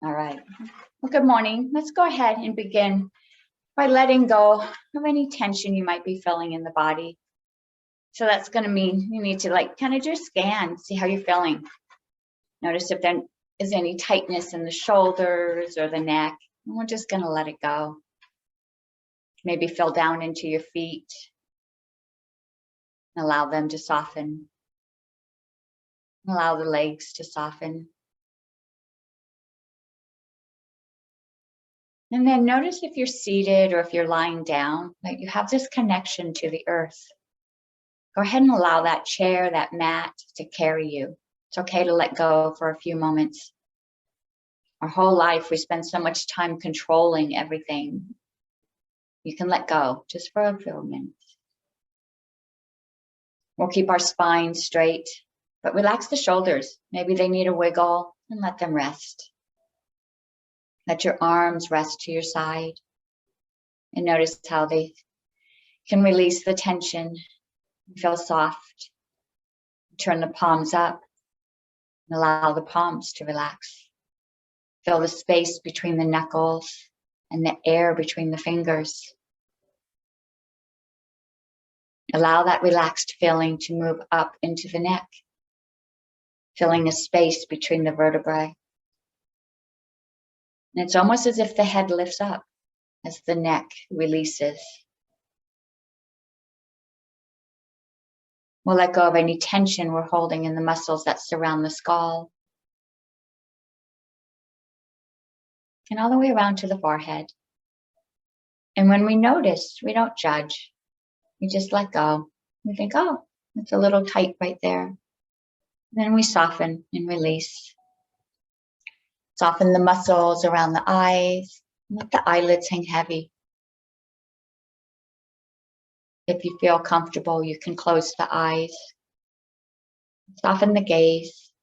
All right. Well, good morning. Let's go ahead and begin by letting go of any tension you might be feeling in the body. So that's going to mean you need to kind of just scan, see how you're feeling. Notice if there is any tightness in the shoulders or the neck. And we're just going to let it go. Maybe feel down into your feet. Allow them to soften. Allow the legs to soften. And then notice if you're seated or if you're lying down, that you have this connection to the earth. Go ahead and allow that chair, that mat to carry you. It's okay to let go for a few moments. Our whole life, we spend so much time controlling everything. You can let go just for a few minutes. We'll keep our spine straight, but relax the shoulders. Maybe they need a wiggle and let them rest. Let your arms rest to your side and notice how they can release the tension. Feel soft. Turn the palms up and allow the palms to relax. Feel the space between the knuckles and the air between the fingers. Allow that relaxed feeling to move up into the neck, filling a space between the vertebrae. And it's almost as if the head lifts up as the neck releases. We'll let go of any tension we're holding in the muscles that surround the skull. And all the way around to the forehead. And when we notice, we don't judge. We just let go. We think, oh, it's a little tight right there. And then we soften and release. Soften the muscles around the eyes. Let the eyelids hang heavy. If you feel comfortable, you can close the eyes. Soften the gaze.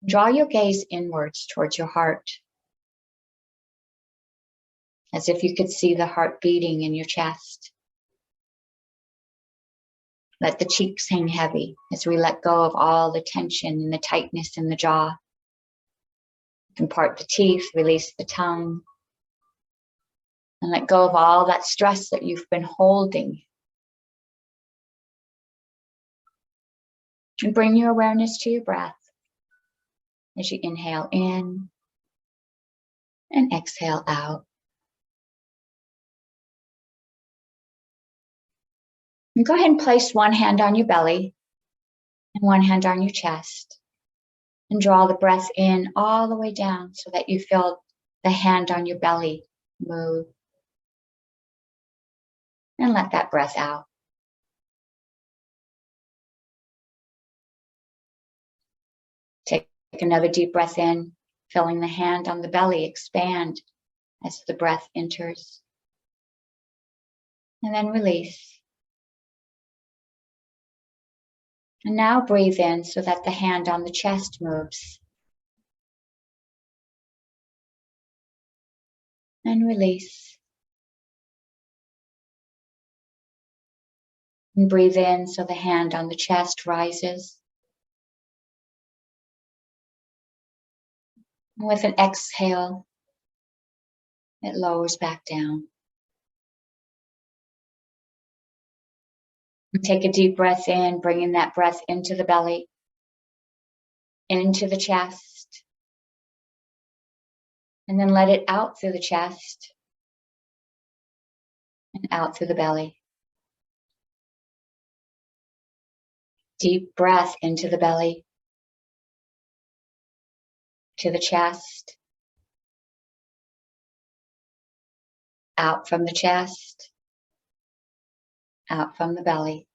Draw your gaze inwards towards your heart. As if you could see the heart beating in your chest. Let the cheeks hang heavy as we let go of all the tension and the tightness in the jaw. You can part the teeth, release the tongue, and let go of all that stress that you've been holding. And bring your awareness to your breath as you inhale in and exhale out. And go ahead and place one hand on your belly and one hand on your chest. And draw the breath in all the way down so that you feel the hand on your belly move. And let that breath out. Take another deep breath in, feeling the hand on the belly expand as the breath enters. And then release. And now breathe in so that the hand on the chest moves. And release. And breathe in so the hand on the chest rises. And with an exhale, it lowers back down. And take a deep breath in, bringing that breath into the belly, into the chest. And then let it out through the chest and out through the belly. Deep breath into the belly, to the chest, out from the chest, out from the belly.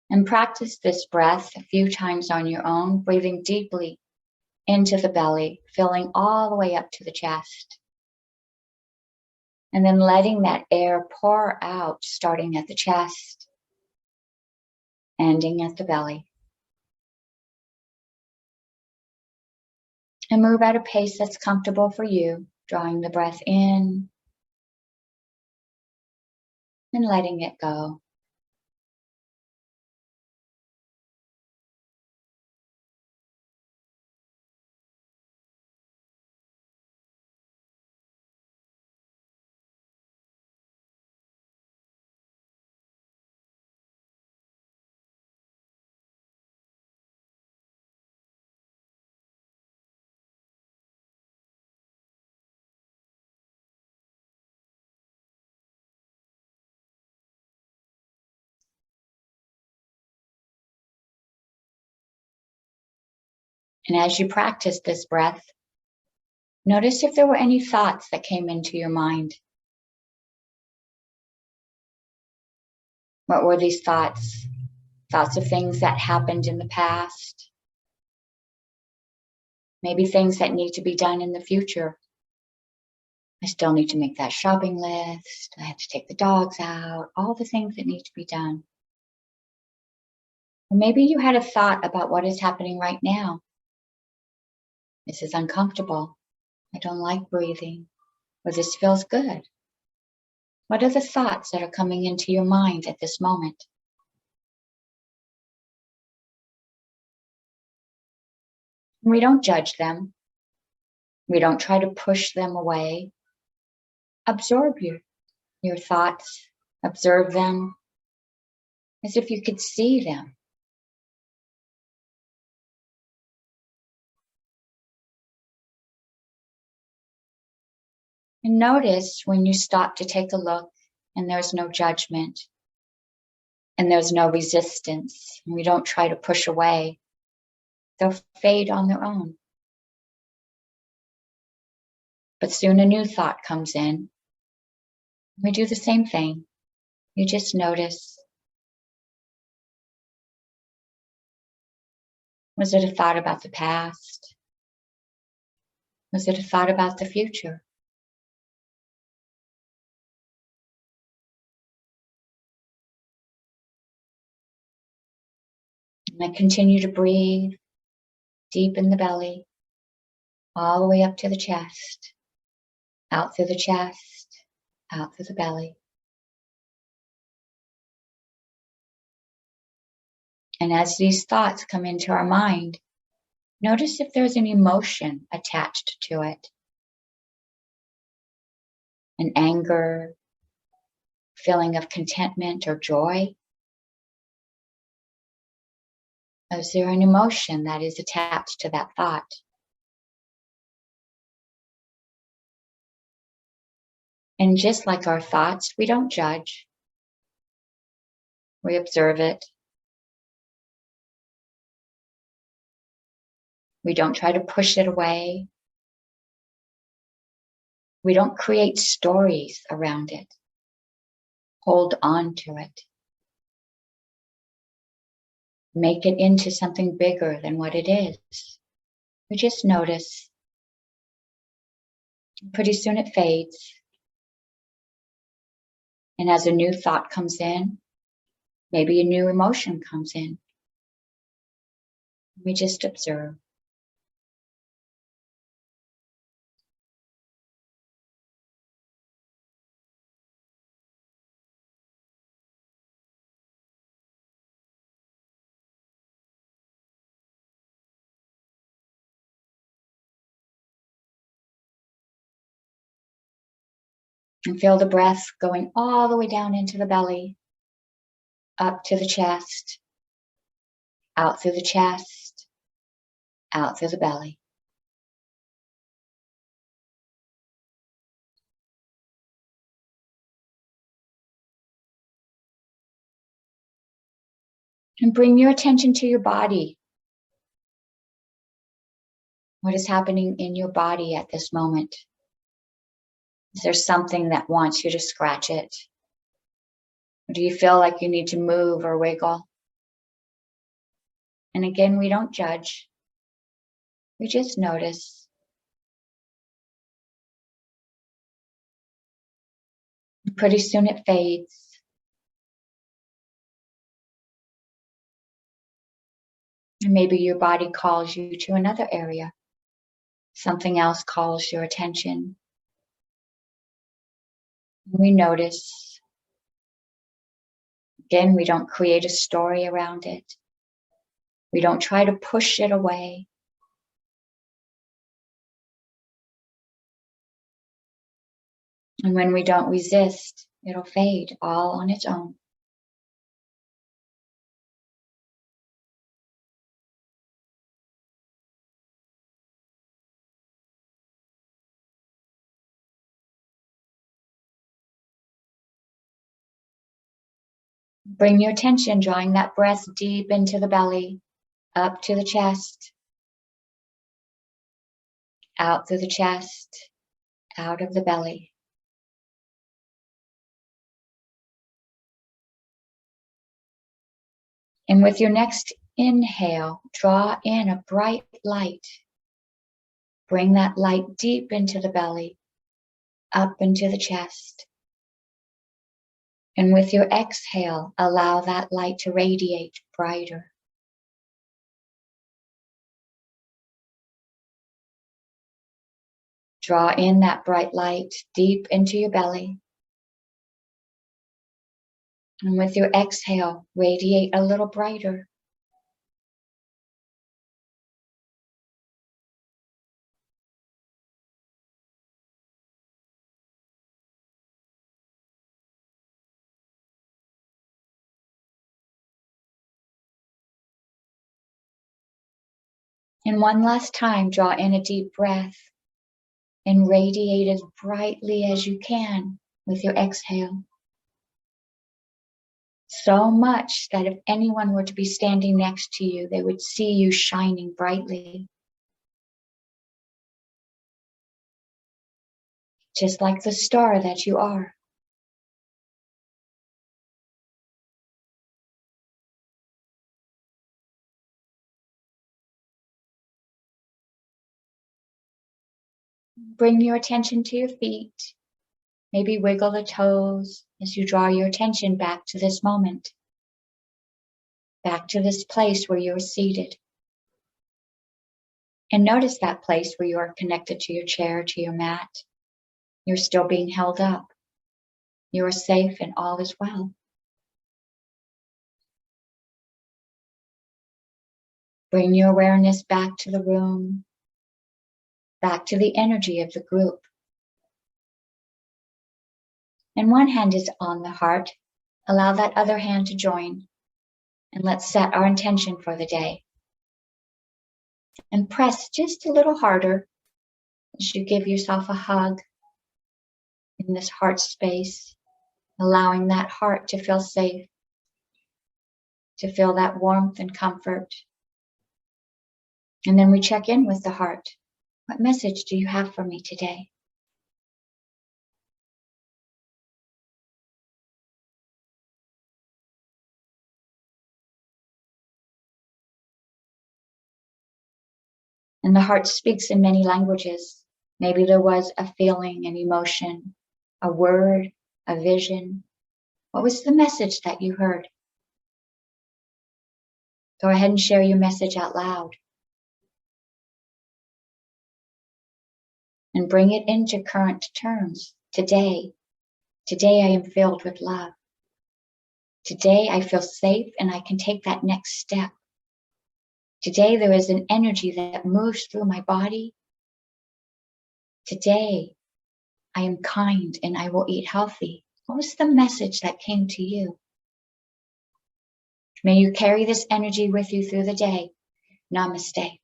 And practice this breath a few times on your own, breathing deeply into the belly, filling all the way up to the chest. And then letting that air pour out, starting at the chest, ending at the belly. And move at a pace that's comfortable for you, drawing the breath in and letting it go. And as you practice this breath, notice if there were any thoughts that came into your mind. What were these thoughts? Thoughts of things that happened in the past. Maybe things that need to be done in the future. I still need to make that shopping list. I have to take the dogs out. All the things that need to be done. Or maybe you had a thought about what is happening right now. This is uncomfortable. I don't like breathing. Or this feels good. What are the thoughts that are coming into your mind at this moment? We don't judge them. We don't try to push them away. Absorb your thoughts. Observe them as if you could see them. And notice when you stop to take a look and there's no judgment and there's no resistance, and we don't try to push away, they'll fade on their own. But soon a new thought comes in. We do the same thing. You just notice. Was it a thought about the past? Was it a thought about the future? And then continue to breathe deep in the belly, all the way up to the chest, out through the chest, out through the belly. And as these thoughts come into our mind, notice if there's an emotion attached to it. An anger, feeling of contentment or joy. Is there an emotion that is attached to that thought? And just like our thoughts, we don't judge. We observe it. We don't try to push it away. We don't create stories around it. Hold on to it. Make it into something bigger than what it is. We just notice. Pretty soon it fades. And as a new thought comes in, maybe a new emotion comes in. We just observe. And feel the breath going all the way down into the belly, up to the chest, out through the chest, out through the belly. And bring your attention to your body. What is happening in your body at this moment? Is there something that wants you to scratch it? Or do you feel like you need to move or wiggle? And again, we don't judge. We just notice. Pretty soon it fades. And maybe your body calls you to another area. Something else calls your attention. We notice. Again, we don't create a story around it. We don't try to push it away. And when we don't resist, it'll fade all on its own. Bring your attention, drawing that breath deep into the belly, up to the chest, out through the chest, out of the belly. And with your next inhale, draw in a bright light. Bring that light deep into the belly, up into the chest. And with your exhale, allow that light to radiate brighter. Draw in that bright light deep into your belly. And with your exhale, radiate a little brighter. And one last time, draw in a deep breath and radiate as brightly as you can with your exhale. So much that if anyone were to be standing next to you, they would see you shining brightly. Just like the star that you are. Bring your attention to your feet. Maybe wiggle the toes as you draw your attention back to this moment. Back to this place where you're seated. And notice that place where you are connected to your chair, to your mat. You're still being held up. You are safe and all is well. Bring your awareness back to the room, back to the energy of the group. And one hand is on the heart. Allow that other hand to join. And let's set our intention for the day. And press just a little harder as you give yourself a hug in this heart space, allowing that heart to feel safe, to feel that warmth and comfort. And then we check in with the heart. What message do you have for me today? And the heart speaks in many languages. Maybe there was a feeling, an emotion, a word, a vision. What was the message that you heard? Go ahead and share your message out loud. And bring it into current terms. Today I am filled with love. Today I feel safe and I can take that next step. Today there is an energy that moves through my body. Today I am kind and I will eat healthy. What was the message that came to you? May you carry this energy with you through the day. Namaste.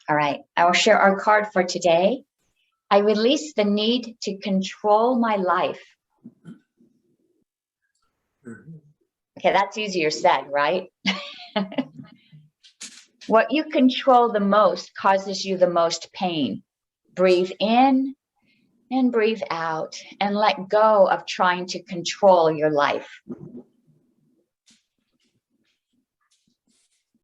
All right, I will share our card for today. I release the need to control my life. Okay, that's easier said, right? What you control the most causes you the most pain. Breathe in and breathe out and let go of trying to control your life.